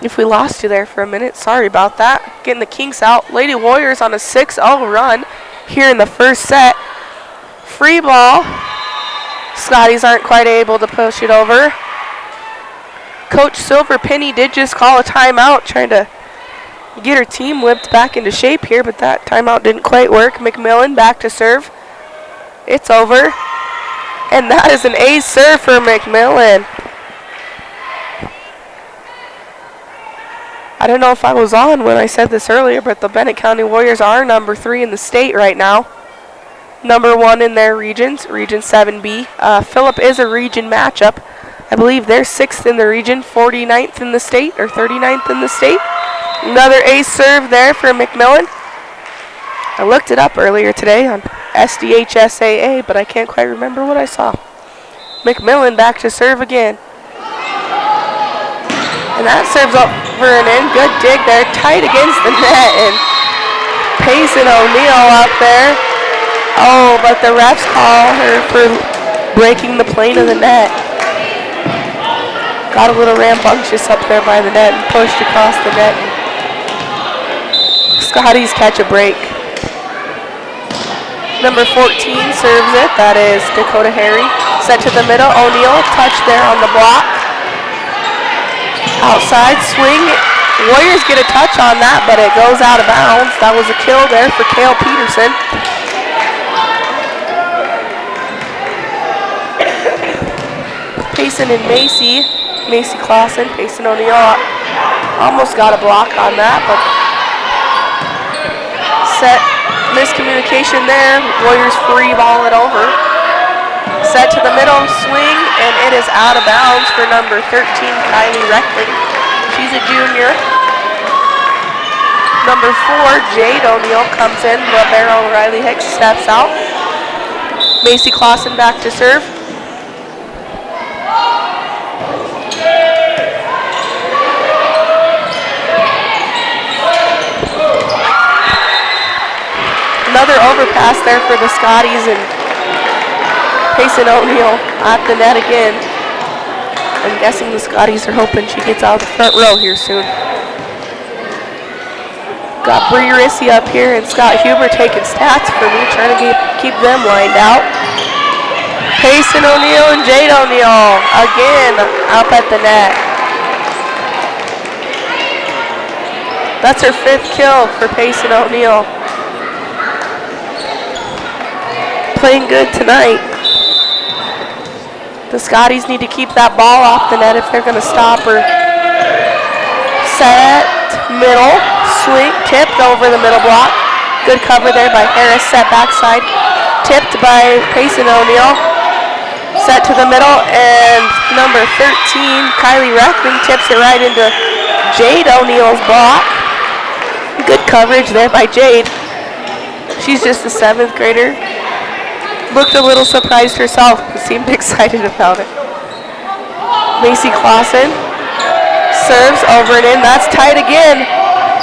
If we lost you there for a minute, sorry about that. Getting the kinks out. Lady Warriors on a 6-0 run here in the first set. Free ball. Scotties aren't quite able to push it over. Coach Silverpenny did just call a timeout, trying to get her team whipped back into shape here, but that timeout didn't quite work. McMillan back to serve. It's over. And that is an ace serve for McMillan. I don't know if I was on when I said this earlier, but the Bennett County Warriors are number 3 in the state right now. Number 1 in their regions, Region 7B. Phillip is a region matchup. I believe they're 6th in the region, 49th in the state, or 39th in the state. Another ace serve there for McMillan. I looked it up earlier today on SDHSAA, but I can't quite remember what I saw. McMillan back to serve again. And that serves over and in. Good dig there. Tight against the net. And Payson O'Neill out there. Oh, but the refs call her for breaking the plane of the net. Got a little rambunctious up there by the net and pushed across the net. Scotties catch a break. Number 14 serves it. That is Dakota Harry. Set to the middle. O'Neill touch there on the block. Outside swing. Warriors get a touch on that, but it goes out of bounds. That was a kill there for Kale Peterson. Payson and Macy Clausen, Payson O'Neill almost got a block on that, but set miscommunication there. Warriors free ball it over. Set to the middle, swing, and it is out of bounds for number 13, Kylie Reckling. She's a junior. Number 4, Jade O'Neill comes in. Libero Riley Hicks steps out. Macy Clausen back to serve. Another overpass there for the Scotties, and Payson O'Neill at the net again. I'm guessing the Scotties are hoping she gets out of the front row here soon. Got Bree Rissy up here and Scott Huber taking stats for me, trying to keep them lined out. Payson O'Neill and Jade O'Neill again up at the net. That's her 5th kill for Payson O'Neill. Playing good tonight. The Scotties need to keep that ball off the net if they're going to stop her. Set, middle, swing, tipped over the middle block. Good cover there by Harris, set backside. Tipped by Payson O'Neill. Set to the middle, and number 13, Kylie Reckling, tips it right into Jade O'Neill's block. Good coverage there by Jade. She's just a 7th grader. Looked a little surprised herself, but seemed excited about it. Macy Clausen serves over and in. That's tight again.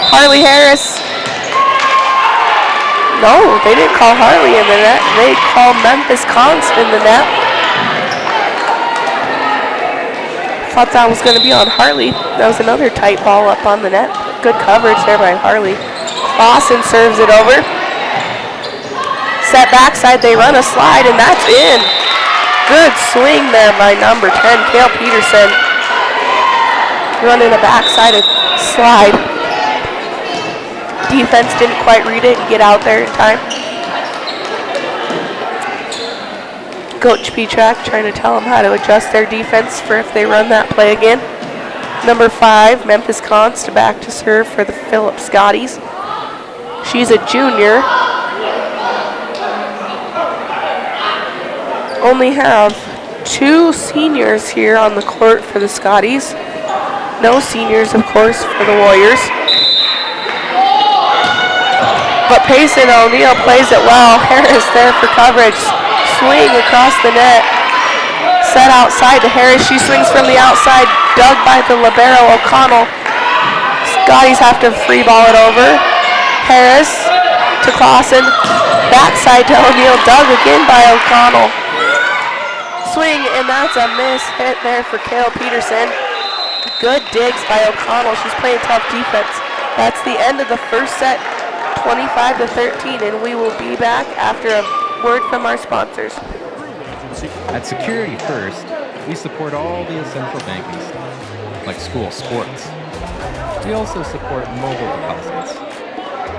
Harley Harris. No, they didn't call Harley in the net. They called Memphis Const in the net. Thought that was going to be on Harley. That was another tight ball up on the net. Good coverage there by Harley. Clausen serves it over. Set backside, they run a slide, and that's in. Good swing there by number 10, Kale Peterson. Running a backside slide. Defense didn't quite read it and get out there in time. Coach Petrak trying to tell them how to adjust their defense for if they run that play again. Number 5, Memphis Const, back to serve for the Phillip Scotties. She's a junior. Only have 2 seniors here on the court for the Scotties. No seniors, of course, for the Warriors. But Payson O'Neill plays it well. Harris there for coverage. Swing across the net. Set outside to Harris. She swings from the outside. Dug by the libero, O'Connell. Scotties have to free ball it over. Harris to Clausen. Backside to O'Neill. Dug again by O'Connell. Swing, and that's a miss hit there for Kale Peterson. Good digs by O'Connell. She's playing tough defense. That's the end of the first set, 25-13, and we will be back after a word from our sponsors. At Security First, we support all the essential banking stuff, like school sports. We also support mobile deposits.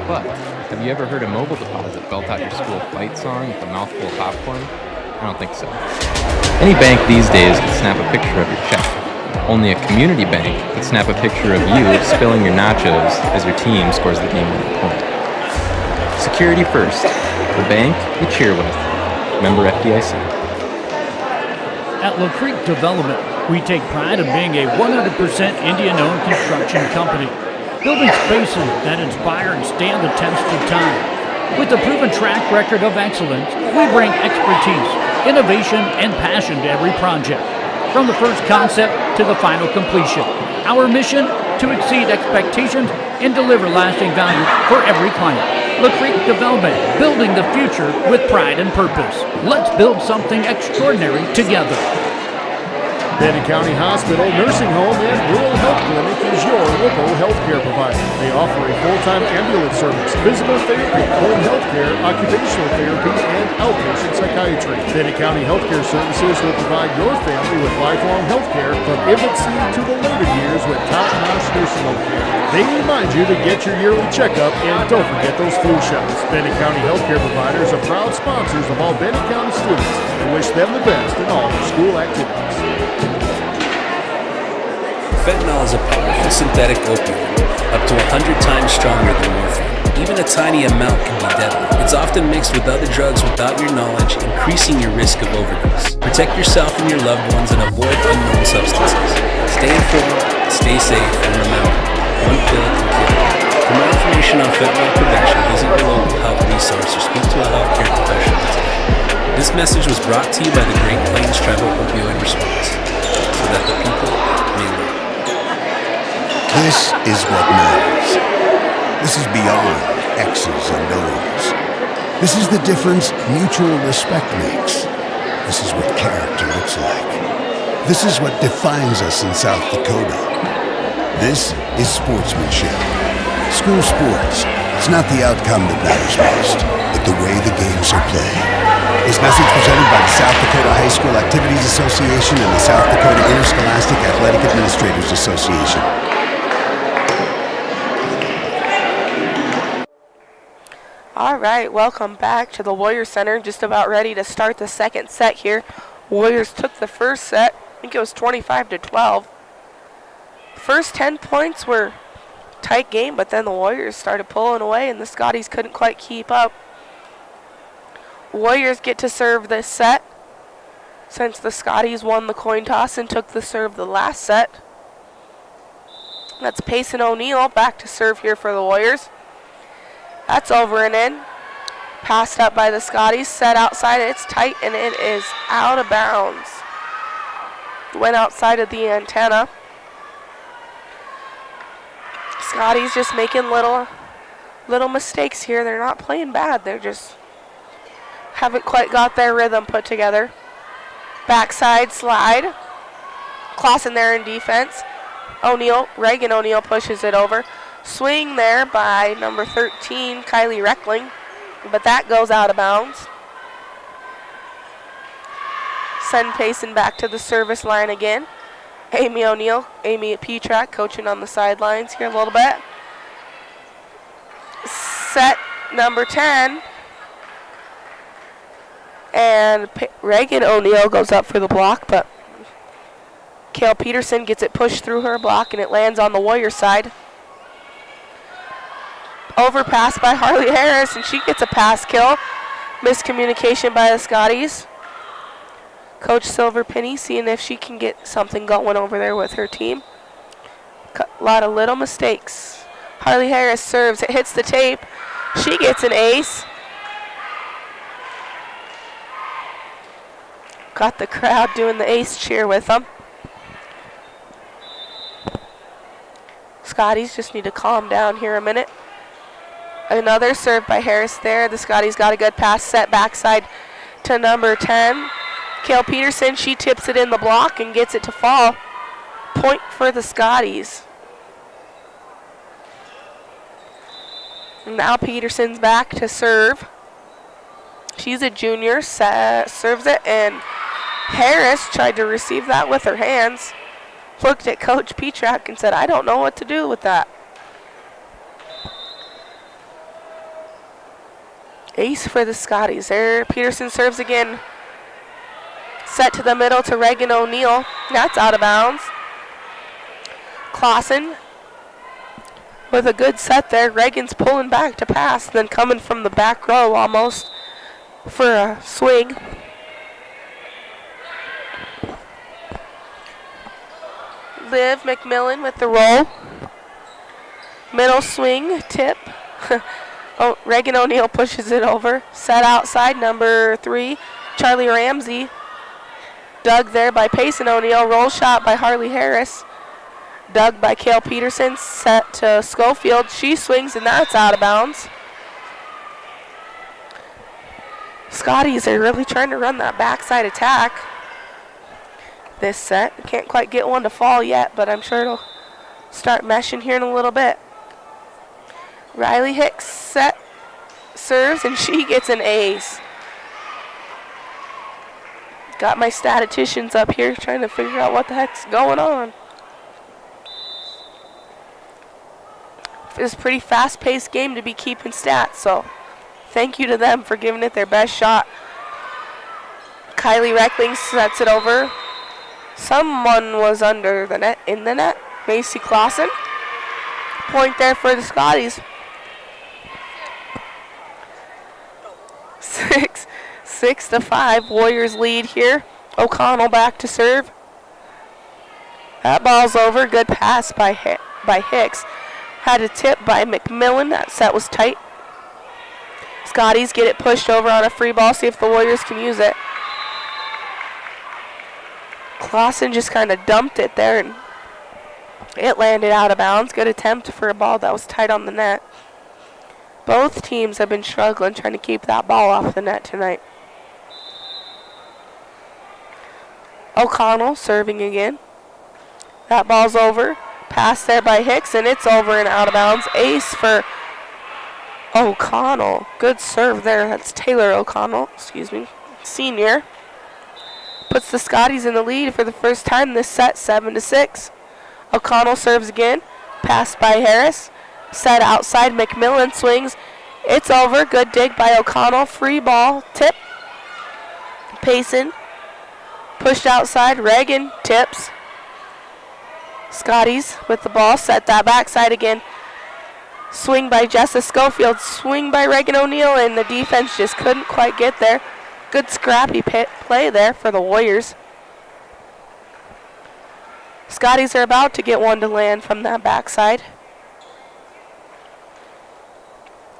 But have you ever heard a mobile deposit belt out your school fight song with a mouthful of popcorn? I don't think so. Any bank these days can snap a picture of your check. Only a community bank can snap a picture of you spilling your nachos as your team scores the game-winning point. Security First, the bank you cheer with. Member FDIC. At La Creek Development, we take pride in being a 100% Indian-owned construction company, building spaces that inspire and stand the test of time. With a proven track record of excellence, we bring expertise, innovation, and passion to every project, from the first concept to the final completion. Our mission, to exceed expectations and deliver lasting value for every client. La Creek Development, building the future with pride and purpose. Let's build something extraordinary together. Bennett County Hospital, Nursing Home, and Rural Health Clinic is your local healthcare provider. They offer a full-time ambulance service, physical therapy, home health care, occupational therapy, and outpatient psychiatry. Bennett County Healthcare Services will provide your family with lifelong health care from infancy to the later years with top-notch nursing home care. They remind you to get your yearly checkup and don't forget those flu shots. Bennett County Healthcare Providers are proud sponsors of all Bennett County students and wish them the best in all their school activities. Fentanyl is a powerful synthetic opioid, up to 100 times stronger than morphine. Even a tiny amount can be deadly. It's often mixed with other drugs without your knowledge, increasing your risk of overdose. Protect yourself and your loved ones and avoid unknown substances. Stay informed, stay safe, and remember, one pill can kill. For more information on fentanyl prevention, visit your local health resource or speak to a healthcare professional today. This message was brought to you by the Great Plains Tribal Opioid Response, so that the people may live. This is what matters. This is beyond X's and O's. This is the difference mutual respect makes. This is what character looks like. This is what defines us in South Dakota. This is sportsmanship. School sports. It's not the outcome that matters most, but the way the games are played. This message presented by the South Dakota High School Activities Association and the South Dakota Interscholastic Athletic Administrators Association. All right, welcome back to the Warriors Center. Just about ready to start the second set here. Warriors took the first set. I think it was 25-12. First 10 points were tight game, but then the Warriors started pulling away and the Scotties couldn't quite keep up. Warriors get to serve this set since the Scotties won the coin toss and took the serve the last set. That's Payson O'Neill back to serve here for the Warriors. That's over and in. Passed up by the Scotties. Set outside. It's tight and it is out of bounds. Went outside of the antenna. Scotties just making little mistakes here. They're not playing bad. They're just haven't quite got their rhythm put together. Backside slide. Clausen there in defense. Reagan O'Neill pushes it over. Swing there by number 13, Kylie Reckling, but that goes out of bounds. Send Payson back to the service line again. Amy Petrak coaching on the sidelines here a little bit. Set number 10. And Reagan O'Neill goes up for the block, but Kale Peterson gets it pushed through her block and it lands on the Warrior side. Overpass by Harley Harris, and she gets a pass kill. Miscommunication by the Scotties. Coach Silverpenny seeing if she can get something going over there with her team. A lot of little mistakes. Harley Harris serves. It hits the tape. She gets an ace. Got the crowd doing the ace cheer with them. Scotties just need to calm down here a minute. Another serve by Harris there. The Scotties got a good pass set backside to number 10. Kale Peterson, she tips it in the block and gets it to fall. Point for the Scotties. Now Peterson's back to serve. She's a junior, serves it, and Harris tried to receive that with her hands. Looked at Coach Petrak and said, I don't know what to do with that. Ace for the Scotties. There, Peterson serves again. Set to the middle to Reagan O'Neill. That's out of bounds. Clausen with a good set there. Reagan's pulling back to pass, then coming from the back row almost for a swing. Liv McMillan with the roll. Middle swing, tip. Oh, Reagan O'Neill pushes it over. Set outside, number 3, Charlie Ramsey. Dug there by Payson O'Neill. Roll shot by Harley Harris. Dug by Kale Peterson. Set to Schofield. She swings, and that's out of bounds. Scotties are really trying to run that backside attack this set. Can't quite get one to fall yet, but I'm sure it'll start meshing here in a little bit. Riley Hicks serves, and she gets an ace. Got my statisticians up here trying to figure out what the heck's going on. It's a pretty fast-paced game to be keeping stats, so thank you to them for giving it their best shot. Kylie Reckling sets it over. Someone was under the net, in the net. Macy Clausen. Point there for the Scotties. 6-5. Warriors lead here. O'Connell back to serve. That ball's over. Good pass by Hicks. Had a tip by McMillan. That set was tight. Scotties get it pushed over on a free ball. See if the Warriors can use it. Clausen just kind of dumped it there, and it landed out of bounds. Good attempt for a ball that was tight on the net. Both teams have been struggling trying to keep that ball off the net tonight. O'Connell serving again. That ball's over. Pass there by Hicks, and it's over and out of bounds. Ace for O'Connell. Good serve there. That's Taylor O'Connell, senior. Puts the Scotties in the lead for the first time this set, 7-6. O'Connell serves again. Pass by Harris. Set outside. McMillan swings. It's over. Good dig by O'Connell. Free ball. Tip. Payson. Pushed outside. Reagan tips. Scotties with the ball. Set that backside again. Swing by Jessa Schofield. Swing by Reagan O'Neill, and the defense just couldn't quite get there. Good scrappy play there for the Warriors. Scotties are about to get one to land from that backside.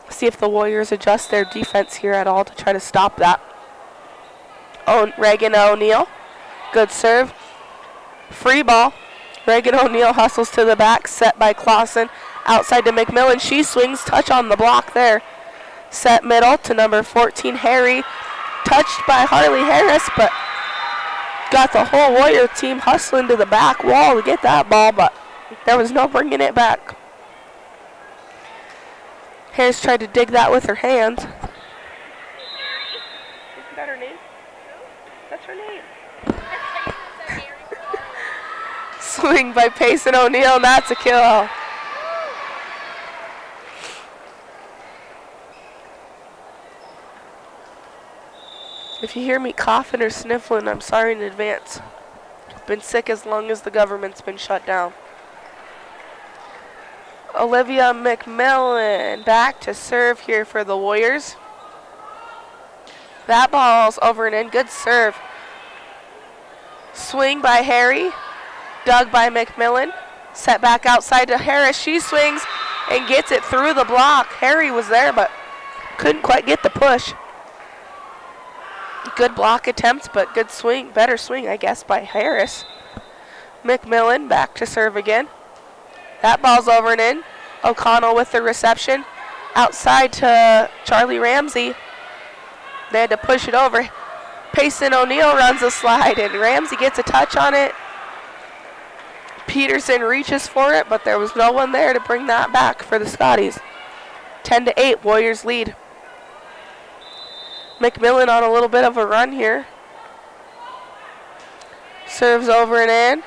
See if the Warriors adjust their defense here at all to try to stop that. Reagan O'Neill. Good serve. Free ball. Reagan O'Neill hustles to the back. Set by Clausen. Outside to McMillan. She swings. Touch on the block there. Set middle to number 14, Harry. Touched by Harley Harris, but got the whole Warrior team hustling to the back wall to get that ball, but there was no bringing it back. Harris tried to dig that with her hands. Isn't that her name? That's her name. Swing by Payson O'Neill, and that's a kill. If you hear me coughing or sniffling, I'm sorry in advance. I've been sick as long as the government's been shut down. Olivia McMillan back to serve here for the Warriors. That ball's over and in. Good serve. Swing by Harry. Dug by McMillan. Set back outside to Harris. She swings and gets it through the block. Harry was there, but couldn't quite get the push. Good block attempt, but good swing, better swing, I guess, by Harris. McMillan back to serve again. That ball's over and in. O'Connell with the reception. Outside to Charlie Ramsey. They had to push it over. Payson O'Neill runs a slide, and Ramsey gets a touch on it. Peterson reaches for it, but there was no one there to bring that back for the Scotties. 10-8, Warriors lead. McMillan on a little bit of a run here. Serves over and in.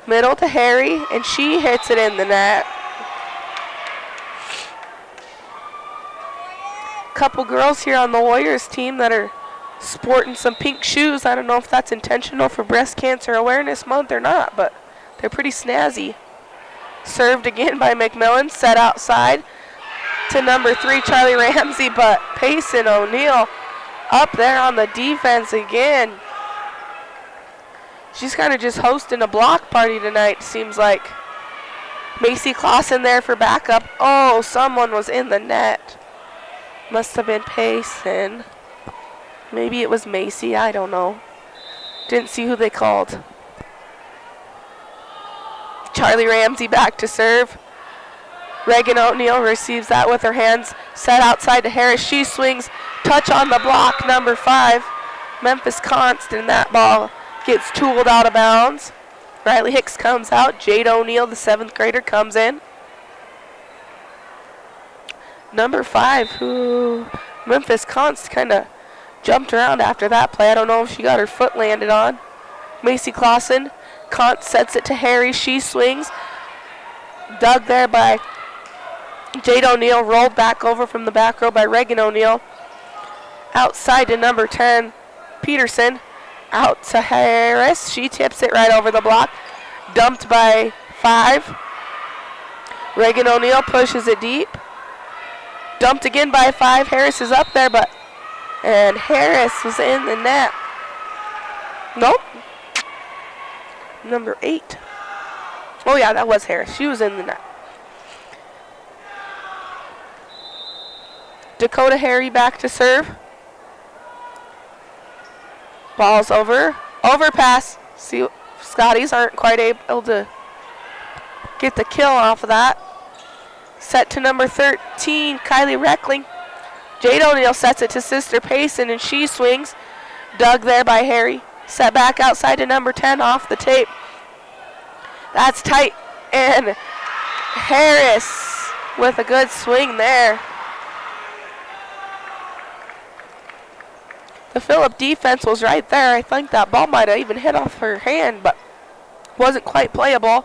Middle to Harry, and she hits it in the net. Couple girls here on the Warriors team that are sporting some pink shoes. I don't know if that's intentional for Breast Cancer Awareness Month or not, but they're pretty snazzy. Served again by McMillan, set outside to number 3, Charlie Ramsey, but Payson O'Neill up there on the defense again. She's kind of just hosting a block party tonight, seems like. Macy Clausen there for backup. Oh, someone was in the net. Must have been Payson. Maybe it was Macy, I don't know. Didn't see who they called. Charlie Ramsey back to serve. Reagan O'Neill receives that with her hands. Set outside to Harris. She swings. Touch on the block, number 5. Memphis Constant. That ball gets tooled out of bounds. Riley Hicks comes out. Jade O'Neill, the 7th grader, comes in. Number 5, who Memphis Const kind of jumped around after that play. I don't know if she got her foot landed on. Macy Clausen. Const sets it to Harry. She swings. Dug there by Jade O'Neill. Rolled back over from the back row by Reagan O'Neill. Outside to number 10, Peterson. Out to Harris. She tips it right over the block. Dumped by 5. Reagan O'Neill pushes it deep. Dumped again by 5. Harris is up there, and Harris was in the net. Nope. Number 8. Oh yeah, that was Harris. She was in the net. Dakota Harry back to serve. Ball's over. Overpass. See, Scotties aren't quite able to get the kill off of that. Set to number 13, Kylie Reckling. Jade O'Neill sets it to Sister Payson, and she swings. Dug there by Harry. Set back outside to number 10 off the tape. That's tight. And Harris with a good swing there. The Phillip defense was right there. I think that ball might have even hit off her hand, but wasn't quite playable.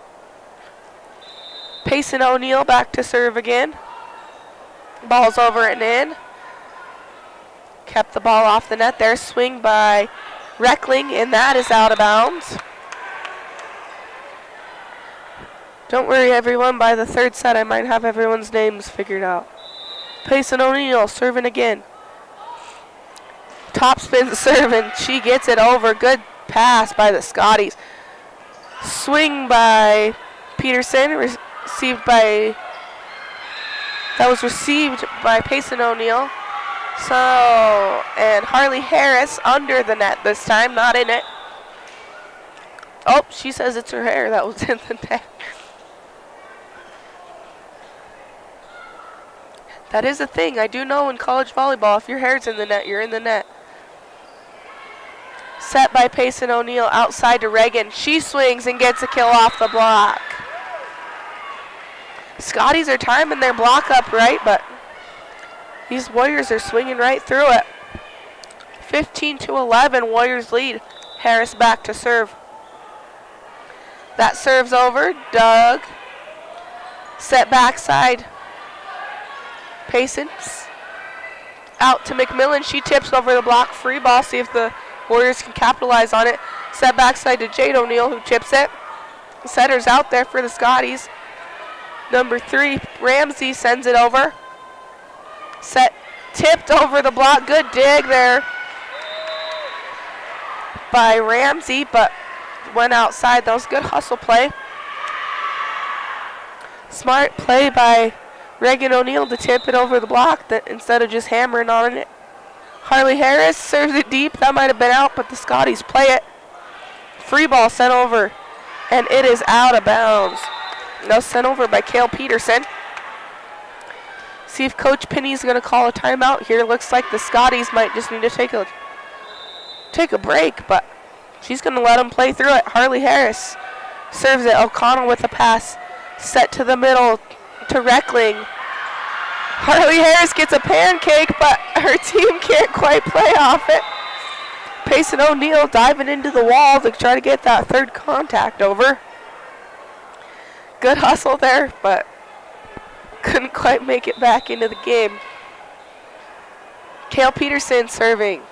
Payson O'Neill back to serve again. Ball's over and in. Kept the ball off the net there. Swing by Reckling, and that is out of bounds. Don't worry, everyone. By the third set, I might have everyone's names figured out. Payson O'Neill serving again. Topspin serve, and she gets it over. Good pass by the Scotties. Swing by Peterson, received by Payson O'Neill. So, and Harley Harris under the net this time, not in it. Oh, she says it's her hair that was in the net. That is a thing. I do know in college volleyball, if your hair's in the net, you're in the net. Set by Payson O'Neill outside to Reagan. She swings and gets a kill off the block. Scotties are timing their block up right, but these Warriors are swinging right through it. 15-11, Warriors lead. Harris back to serve. That serves over. Doug. Set backside. Payson. Out to McMillan. She tips over the block. Free ball. See if the Warriors can capitalize on it. Set backside to Jade O'Neill, who chips it. Setter's out there for the Scotties. Number 3, Ramsey sends it over. Set tipped over the block. Good dig there by Ramsey, but went outside. That was good hustle play. Smart play by Reagan O'Neill to tip it over the block instead of just hammering on it. Harley Harris serves it deep. That might have been out, but the Scotties play it. Free ball sent over, and it is out of bounds. Now sent over by Kale Peterson. See if Coach Penny's going to call a timeout here. Looks like the Scotties might just need to take a break, but She's going to let him play through it. Harley Harris serves it. O'Connell with a pass. Set to the middle to Reckling. Harley Harris gets a pancake, but her team can't quite play off it. Payson O'Neill diving into the wall to try to get that third contact over. Good hustle there, but couldn't quite make it back into the game. Kale Peterson serving.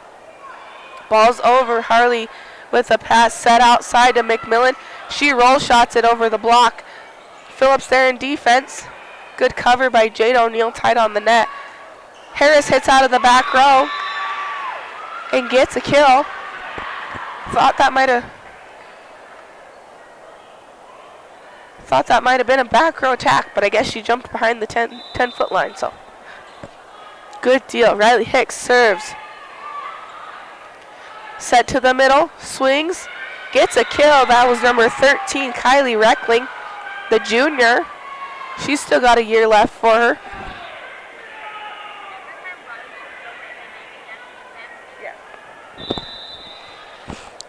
Ball's over. Harley with a pass set outside to McMillan. She roll shots it over the block. Phillips there in defense. Good cover by Jade O'Neill, tight on the net. Harris hits out of the back row and gets a kill. Thought that might have been a back row attack, but I guess she jumped behind the 10-foot line, so good deal. Riley Hicks serves. Set to the middle, swings, gets a kill. That was number 13, Kylie Reckling, the junior. She's still got a year left for her.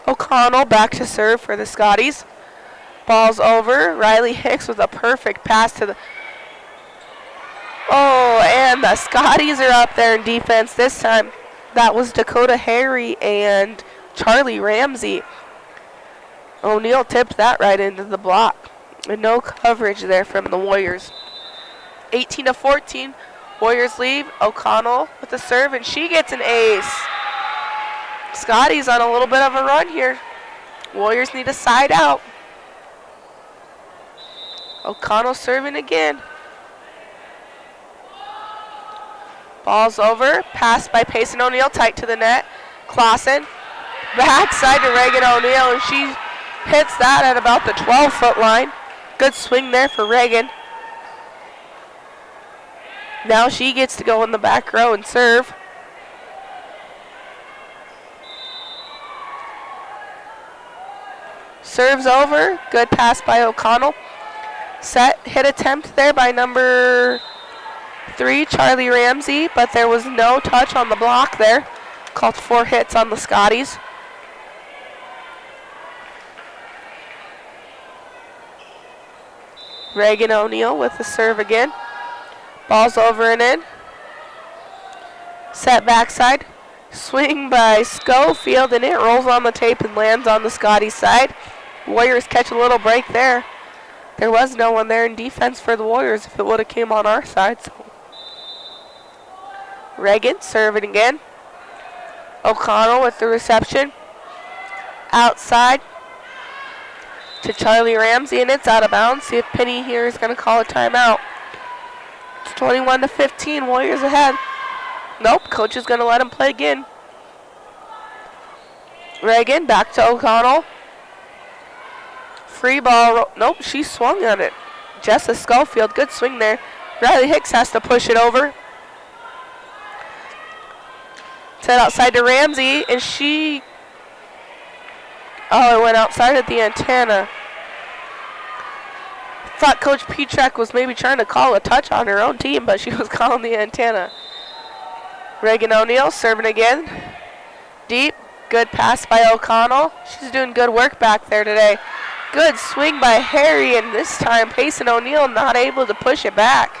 O'Connell back to serve for the Scotties. Ball's over. Riley Hicks with a perfect pass to the... Oh, and the Scotties are up there in defense this time. That was Dakota Harry and Charlie Ramsey. O'Neill tipped that right into the block. And no coverage there from the Warriors. 18-14. Warriors leave. O'Connell with the serve, and she gets an ace. Scotty's on a little bit of a run here. Warriors need a side out. O'Connell serving again. Ball's over. Pass by Payson O'Neill, tight to the net. Clausen. Backside to Reagan O'Neill, and she hits that at about the 12-foot line. Good swing there for Reagan. Now she gets to go in the back row and serve. Serves over. Good pass by O'Connell. Set hit attempt there by number 3, Charlie Ramsey, but there was no touch on the block there. Called 4 hits on the Scotties. Reagan O'Neill with the serve again. Ball's over and in. Set backside. Swing by Schofield, and it rolls on the tape and lands on the Scotties side. Warriors catch a little break there. There was no one there in defense for the Warriors if it would have came on our side. So. Reagan serving again. O'Connell with the reception. Outside to Charlie Ramsey, and it's out of bounds. See if Penny here is going to call a timeout. It's 21-15, Warriors ahead. Nope, coach is going to let him play again. Reagan back to O'Connell. Free ball. Nope, she swung on it. Jessa Schofield, good swing there. Riley Hicks has to push it over. Set outside to Ramsey, and she... Oh, it went outside of the antenna. Thought Coach Petrak was maybe trying to call a touch on her own team, but she was calling the antenna. Reagan O'Neill serving again. Deep. Good pass by O'Connell. She's doing good work back there today. Good swing by Harry, and this time Payson O'Neill not able to push it back.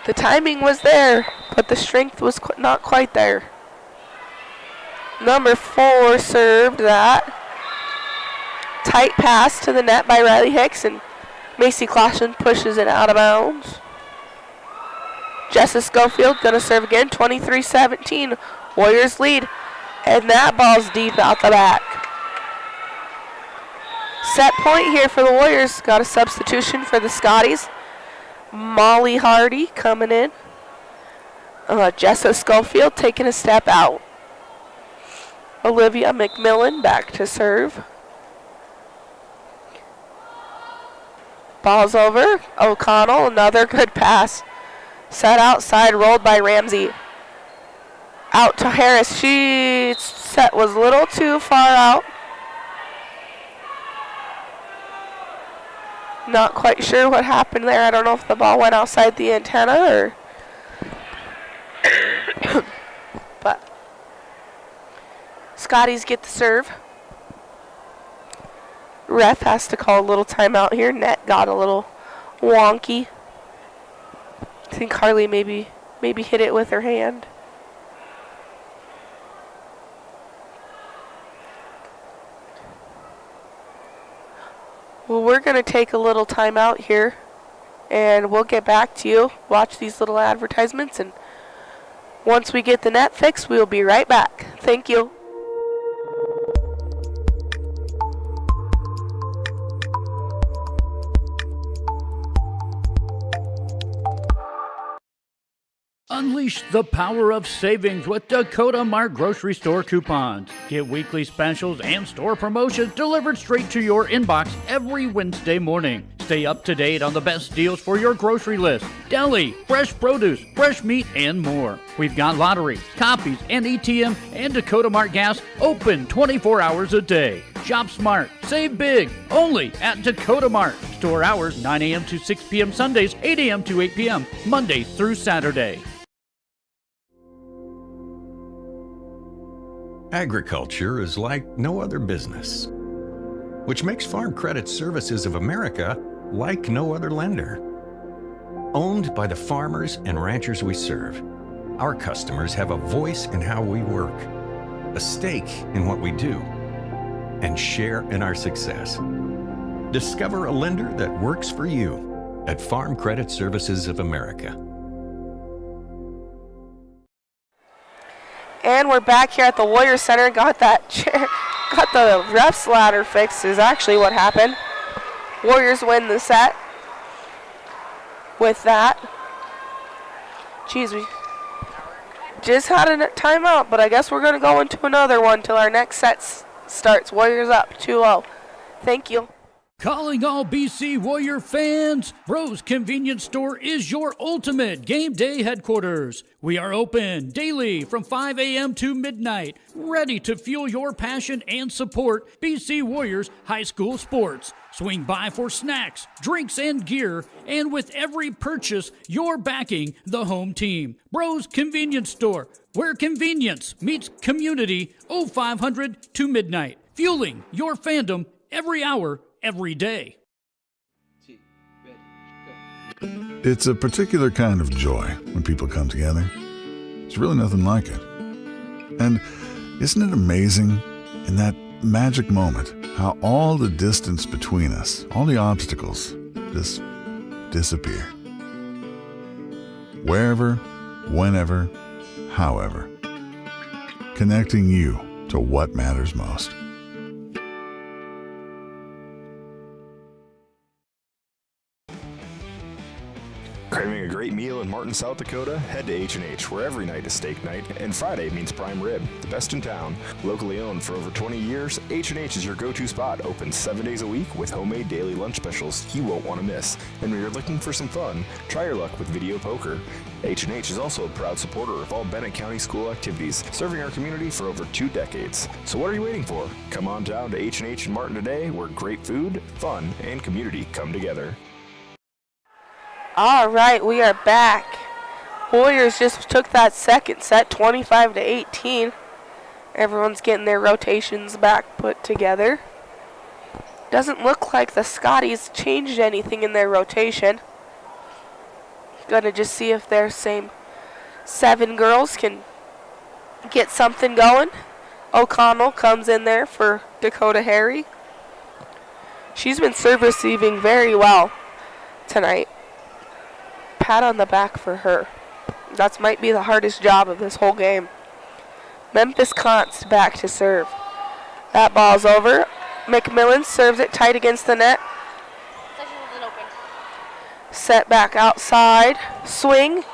The timing was there, but the strength was not quite there. Number 4 served that. Tight pass to the net by Riley Hicks, and Macy Clausen pushes it out of bounds. Jessa Schofield gonna serve again, 23-17. Warriors lead, and that ball's deep out the back. Set point here for the Warriors. Got a substitution for the Scotties. Molly Hardy coming in. Jessa Schofield taking a step out. Olivia McMillan back to serve. Ball's over. O'Connell, another good pass. Set outside, rolled by Ramsey. Out to Harris. She set was a little too far out. Not quite sure what happened there. I don't know if the ball went outside the antenna or... but Scotties get the serve. Ref has to call a little timeout here. Net got a little wonky. I think Harley maybe hit it with her hand. Well, we're going to take a little timeout here, and we'll get back to you. Watch these little advertisements, and once we get the net fixed, we'll be right back. Thank you. Unleash the power of savings with Dakota Mart grocery store coupons. Get weekly specials and store promotions delivered straight to your inbox every Wednesday morning. Stay up to date on the best deals for your grocery list. Deli, fresh produce, fresh meat, and more. We've got lotteries, copies, and ATM and Dakota Mart gas open 24 hours a day. Shop smart, save big, only at Dakota Mart. Store hours 9 a.m. to 6 p.m. Sundays, 8 a.m. to 8 p.m. Monday through Saturday. Agriculture is like no other business, which makes Farm Credit Services of America like no other lender. Owned by the farmers and ranchers we serve, our customers have a voice in how we work, a stake in what we do, and share in our success. Discover a lender that works for you at Farm Credit Services of America. And we're back here at the Warrior Center. Got that chair, got the ref's ladder fixed is actually what happened. Warriors win the set with that. Geez, we just had a timeout, but I guess we're going to go into another one till our next set starts. Warriors up 2-0. Thank you. Calling all BC Warrior fans, Bros Convenience Store is your ultimate game day headquarters. We are open daily from 5 a.m. to midnight, ready to fuel your passion and support BC Warriors high school sports. Swing by for snacks, drinks, and gear, and with every purchase, you're backing the home team. Bros Convenience Store, where convenience meets community, 0500 to midnight, fueling your fandom every hour, every day. It's a particular kind of joy when people come together. There's really nothing like it. And isn't it amazing in that magic moment how all the distance between us, all the obstacles, just disappear? Wherever, whenever, however. Connecting you to what matters most. Craving a great meal in Martin, South Dakota? Head to H&H, where every night is steak night, and Friday means prime rib, the best in town. Locally owned for over 20 years, H&H is your go-to spot, open 7 days a week with homemade daily lunch specials you won't want to miss. And when you're looking for some fun, try your luck with video poker. H&H is also a proud supporter of all Bennett County school activities, serving our community for over 2 decades. So what are you waiting for? Come on down to H&H in Martin today, where great food, fun, and community come together. All right, we are back. Warriors just took that second set, 25-18. Everyone's getting their rotations back put together. Doesn't look like the Scotties changed anything in their rotation. Gonna just see if their same 7 girls can get something going. O'Connell comes in there for Dakota Harry. She's been serve receiving very well tonight. Pat on the back for her. That might be the hardest job of this whole game. Memphis Const back to serve. That ball's over. McMillan serves it tight against the net. Set back outside. Swing.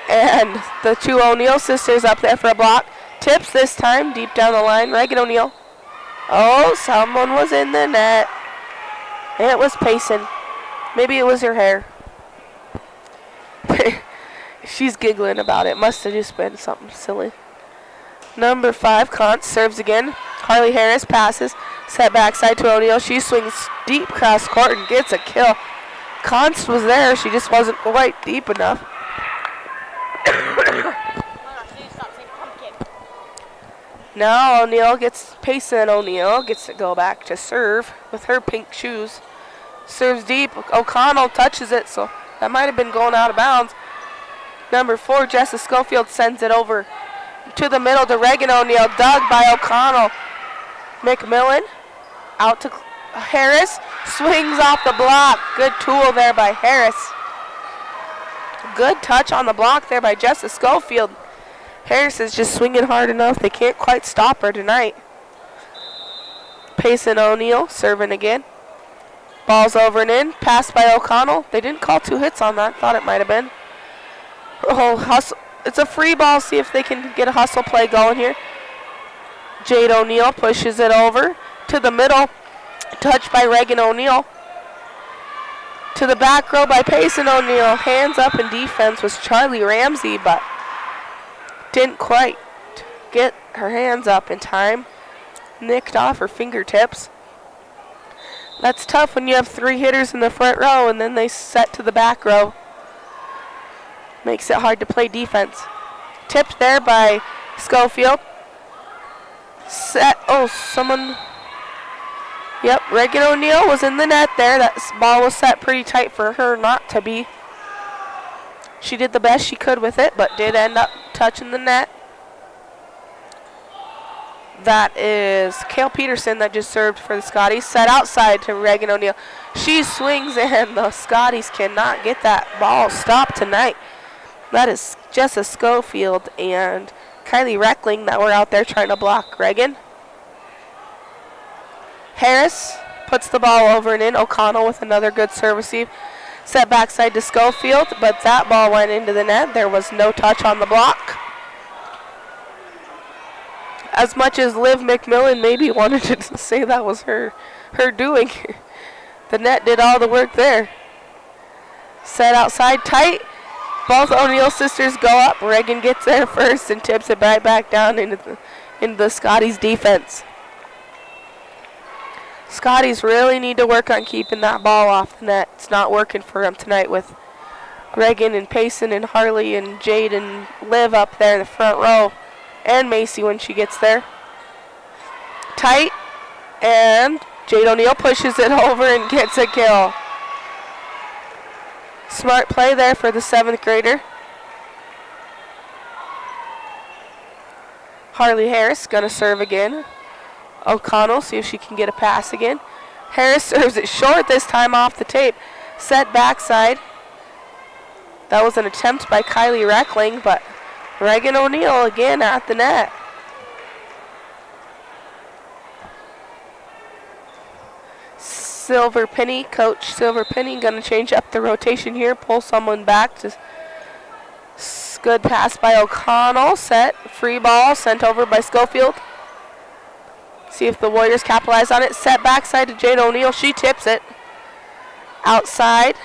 And the 2 O'Neill sisters up there for a block. Tips this time deep down the line. Reagan O'Neill. Oh, someone was in the net. It was Payson. Maybe it was her hair. She's giggling about it. Must have just been something silly. Number 5, Const serves again. Harley Harris passes. Set backside to O'Neill. She swings deep cross court and gets a kill. Const was there. She just wasn't quite deep enough. Now Payson O'Neill gets to go back to serve with her pink shoes. Serves deep. O'Connell touches it, so that might have been going out of bounds. Number 4, Jessa Schofield sends it over to the middle to Reagan O'Neill. Dug by O'Connell. McMillan out to Harris. Swings off the block. Good tool there by Harris. Good touch on the block there by Jessa Schofield. Harris is just swinging hard enough. They can't quite stop her tonight. Payson O'Neill serving again. Ball's over and in. Passed by O'Connell. They didn't call 2 hits on that. Thought it might have been. Oh, hustle. It's a free ball. See if they can get a hustle play going here. Jade O'Neill pushes it over to the middle. Touched by Reagan O'Neill. To the back row by Payson O'Neill. Hands up in defense was Charlie Ramsey, but didn't quite get her hands up in time. Nicked off her fingertips. That's tough when you have 3 hitters in the front row and then they set to the back row. Makes it hard to play defense. Tipped there by Schofield. Set. Oh, someone. Yep, Reagan O'Neill was in the net there. That ball was set pretty tight for her not to be. She did the best she could with it, but did end up touching the net. That is Kale Peterson that just served for the Scotties. Set outside to Reagan O'Neill. She swings and the Scotties cannot get that ball stopped tonight. That is Jessa Schofield and Kylie Reckling that were out there trying to block Reagan. Harris puts the ball over and in. O'Connell with another good serve receive. Set backside to Schofield, but that ball went into the net. There was no touch on the block. As much as Liv McMillan maybe wanted to say that was her doing, the net did all the work there. Set outside tight. Both O'Neill sisters go up. Reagan gets there first and tips it right back down into the Scotties defense. Scotties really need to work on keeping that ball off the net. It's not working for them tonight with Reagan and Payson and Harley and Jade and Liv up there in the front row. And Macy when she gets there. Tight. And Jade O'Neill pushes it over and gets a kill. Smart play there for the 7th grader. Harley Harris gonna serve again. O'Connell, see if she can get a pass again. Harris serves it short this time off the tape. Set backside. That was an attempt by Kylie Reckling, but Reagan O'Neill again at the net. Coach Silver Penny gonna change up the rotation here, pull someone back. Good pass by O'Connell, set, free ball, sent over by Schofield. See if the Warriors capitalize on it. Set backside to Jade O'Neill, she tips it. Outside,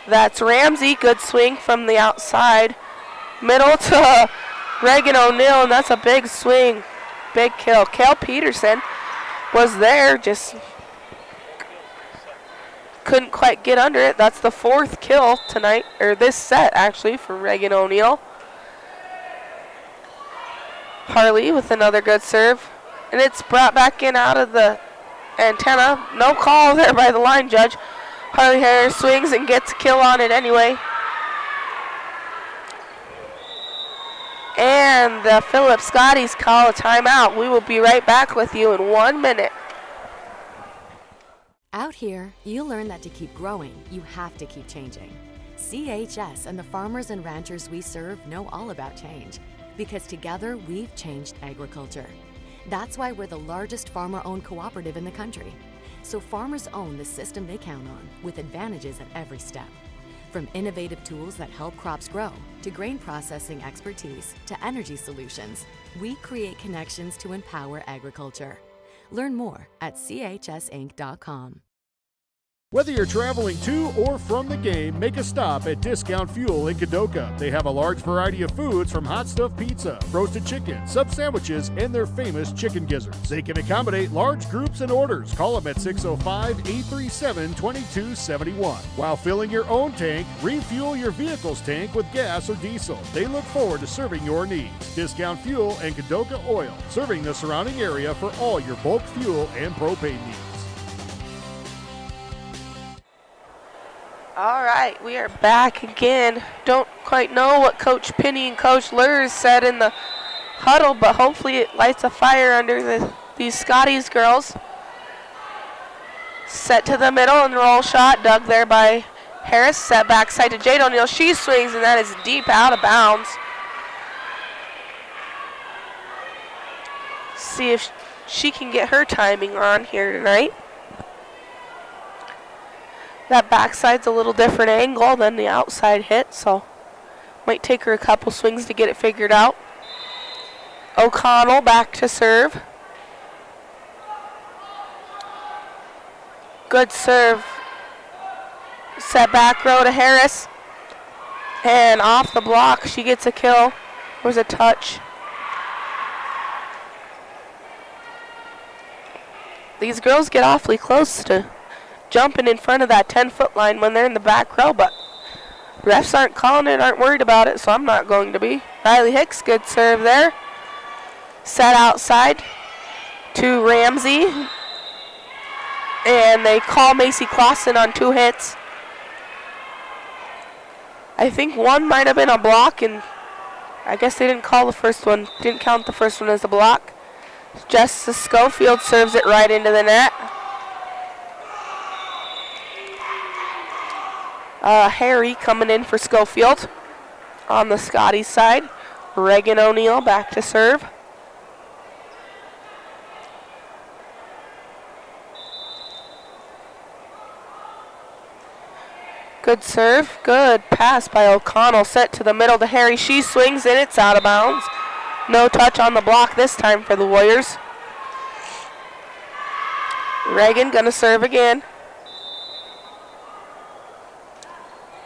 that's Ramsey, good swing from the outside. Middle to Reagan O'Neill, and that's a big swing, big kill. Kale Peterson was there, just couldn't quite get under it. That's the 4th kill tonight, or this set actually, for Reagan O'Neill. Harley with another good serve, and it's brought back in out of the antenna. No call there by the line judge. Harley Harris swings and gets a kill on it anyway. And the Phillips Scotties call a timeout. We will be right back with you in 1 minute. Out here, you learn that to keep growing, you have to keep changing. CHS and the farmers and ranchers we serve know all about change, because together we've changed agriculture. That's why we're the largest farmer-owned cooperative in the country. So farmers own the system they count on, with advantages at every step. From innovative tools that help crops grow, to grain processing expertise, to energy solutions, we create connections to empower agriculture. Learn more at chsinc.com. Whether you're traveling to or from the game, make a stop at Discount Fuel in Kadoka. They have a large variety of foods from hot stuffed pizza, roasted chicken, sub sandwiches, and their famous chicken gizzards. They can accommodate large groups and orders. Call them at 605-837-2271. While filling your own tank, refuel your vehicle's tank with gas or diesel. They look forward to serving your needs. Discount Fuel and Kadoka Oil, serving the surrounding area for all your bulk fuel and propane needs. All right, we are back again. Don't quite know what Coach Penny and Coach Lurs said in the huddle, but hopefully it lights a fire under these Scotties girls. Set to the middle and roll shot. Dug there by Harris. Set backside to Jade O'Neill. She swings, and that is deep out of bounds. See if she can get her timing on here tonight. That backside's a little different angle than the outside hit, so might take her a couple swings to get it figured out. O'Connell back to serve. Good serve. Set back row to Harris. And off the block, she gets a kill. Was a touch. These girls get awfully close to jumping in front of that 10-foot line when they're in the back row, but refs aren't calling it, aren't worried about it, so I'm not going to be. Riley Hicks, good serve there. Set outside to Ramsey. And they call Macy Clausen on 2 hits. I think one might have been a block, and I guess they didn't call the first one, didn't count the first one as a block. Jessica Schofield serves it right into the net. Harry coming in for Schofield on the Scotties side. Reagan O'Neill back to serve. Good serve. Good pass by O'Connell. Set to the middle to Harry. She swings and it's out of bounds. No touch on the block this time for the Warriors. Reagan gonna serve again.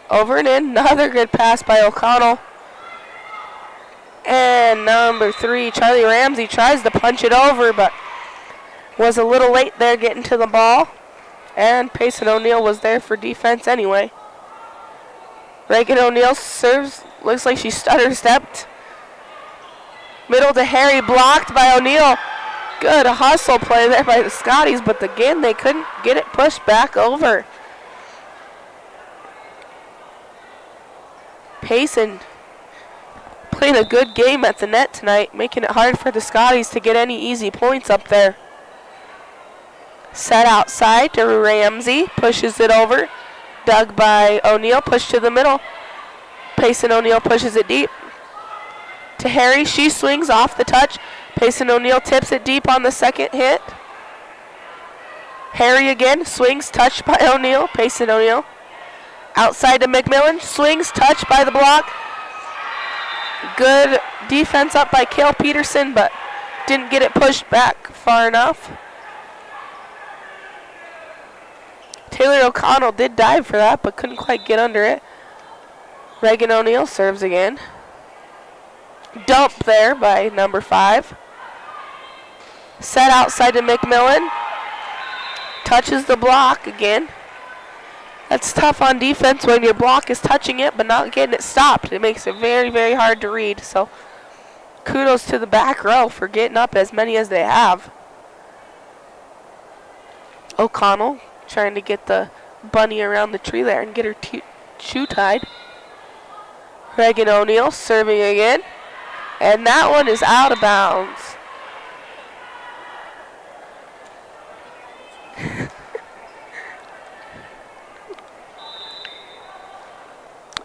Over and in, another good pass by O'Connell. And number 3, Charlie Ramsey tries to punch it over, but was a little late there getting to the ball. And Payson O'Neill was there for defense anyway. Reagan O'Neill serves, looks like she stutter-stepped. Middle to Harry, blocked by O'Neill. Good hustle play there by the Scotties, but again, they couldn't get it pushed back over. Payson played a good game at the net tonight, making it hard for the Scotties to get any easy points up there. Set outside to Ramsey, pushes it over. Dug by O'Neill, pushed to the middle. Payson O'Neill pushes it deep. To Harry, she swings off the touch. Payson O'Neill tips it deep on the second hit. Harry again, swings, touched by O'Neill. Payson O'Neill. Outside to McMillan, swings, touched by the block. Good defense up by Cale Peterson, but didn't get it pushed back far enough. Taylor O'Connell did dive for that, but couldn't quite get under it. Reagan O'Neill serves again. Dump there by number 5. Set outside to McMillan. Touches the block again. That's tough on defense when your block is touching it but not getting it stopped. It makes it very, very hard to read. So kudos to the back row for getting up as many as they have. O'Connell trying to get the bunny around the tree there and get her shoe tied. Reagan O'Neill serving again. And that one is out of bounds.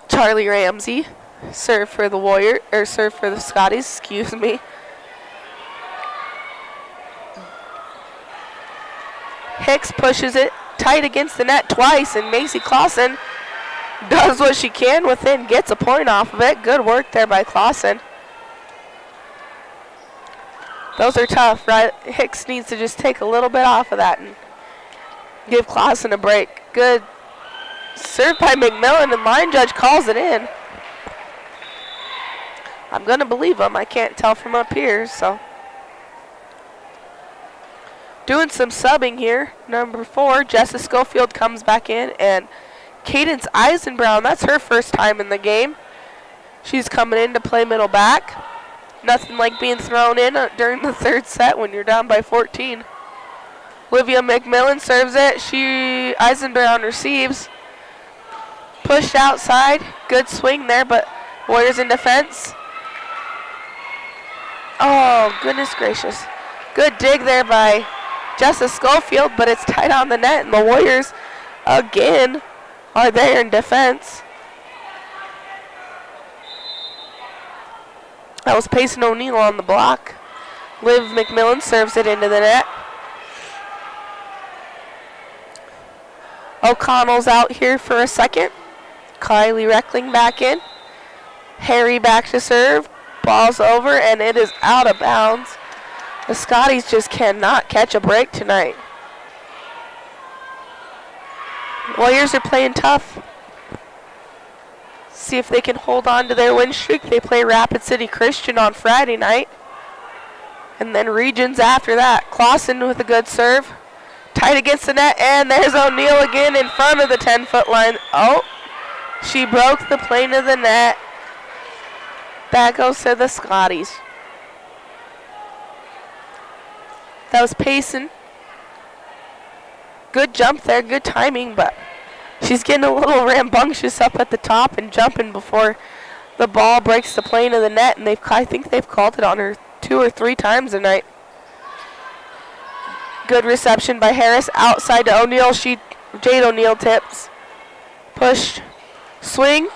Charlie Ramsey, serve for the serve for the Scotties, excuse me. Hicks pushes it tight against the net twice, and Macy Clausen does what she can within, gets a point off of it. Good work there by Clausen. Those are tough, right? Hicks needs to just take a little bit off of that and give Clausen a break. Good serve by McMillan, and line judge calls it in. I'm going to believe him. I can't tell from up here, so. Doing some subbing here. Number 4, Jessa Schofield comes back in, and Cadence Eisenbrown, that's her first time in the game. She's coming in to play middle back. Nothing like being thrown in during the third set when you're down by 14. Olivia McMillan serves it. Eisenbrown receives. Pushed outside. Good swing there, but Warriors in defense. Oh, goodness gracious. Good dig there by Jessa Schofield, but it's tight on the net, and the Warriors again are there in defense. That was Payson O'Neill on the block. Liv McMillan serves it into the net. O'Connell's out here for a second. Kylie Reckling back in. Harry back to serve. Ball's over, and it is out of bounds. The Scotties just cannot catch a break tonight. Warriors are playing tough. See if they can hold on to their win streak. They play Rapid City Christian on Friday night. And then Regions after that. Clausen with a good serve. Tight against the net, and there's O'Neill again in front of the 10-foot line. Oh, she broke the plane of the net. That goes to the Scotties. That was Payson. Good jump there, good timing, but she's getting a little rambunctious up at the top and jumping before the ball breaks the plane of the net, and I think they've called it on her 2 or 3 times tonight. Good reception by Harris, outside to O'Neill. Jade O'Neill tips. Push, swing.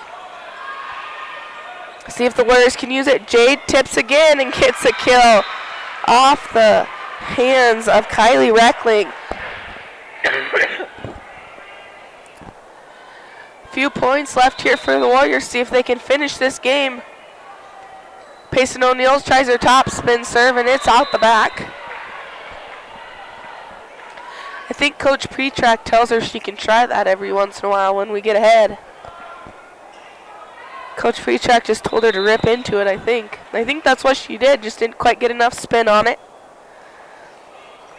See if the Warriors can use it. Jade tips again and gets a kill off the hands of Kylie Reckling. Few points left here for the Warriors. See if they can finish this game. Payson O'Neill tries her top spin serve, and it's out the back. I think Coach Pretrack tells her she can try that every once in a while when we get ahead. Coach Pretrack just told her to rip into it, I think. I think that's what she did, just didn't quite get enough spin on it.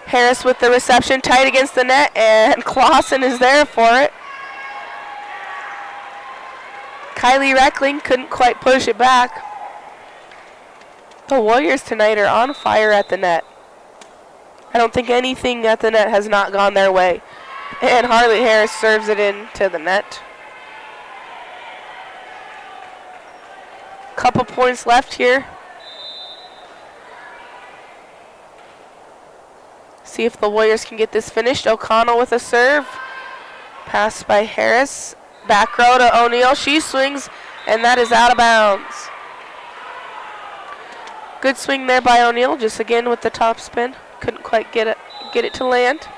Harris with the reception, tight against the net, and Clausen is there for it. Kylie Reckling couldn't quite push it back. The Warriors tonight are on fire at the net. I don't think anything at the net has not gone their way. And Harley Harris serves it into the net. Couple points left here. See if the Warriors can get this finished. O'Connell with a serve. Pass by Harris. Back row to O'Neill. She swings, and that is out of bounds. Good swing there by O'Neill, just again with the top spin. Couldn't quite get it to land.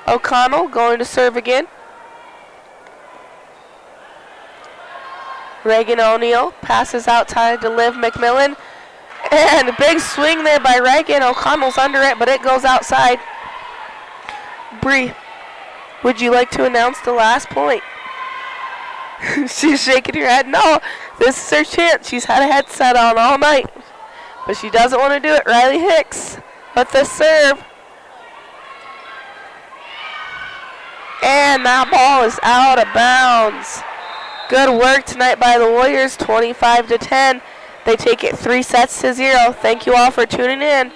O'Connell going to serve again. Reagan O'Neill passes outside to Liv McMillan. And a big swing there by Reagan. O'Connell's under it, but it goes outside. Bree, would you like to announce the last point? She's shaking her head. No, this is her chance. She's had a headset on all night, but she doesn't want to do it. Riley Hicks with the serve. And that ball is out of bounds. Good work tonight by the Warriors, 25-10. They take it 3-0. Thank you all for tuning in.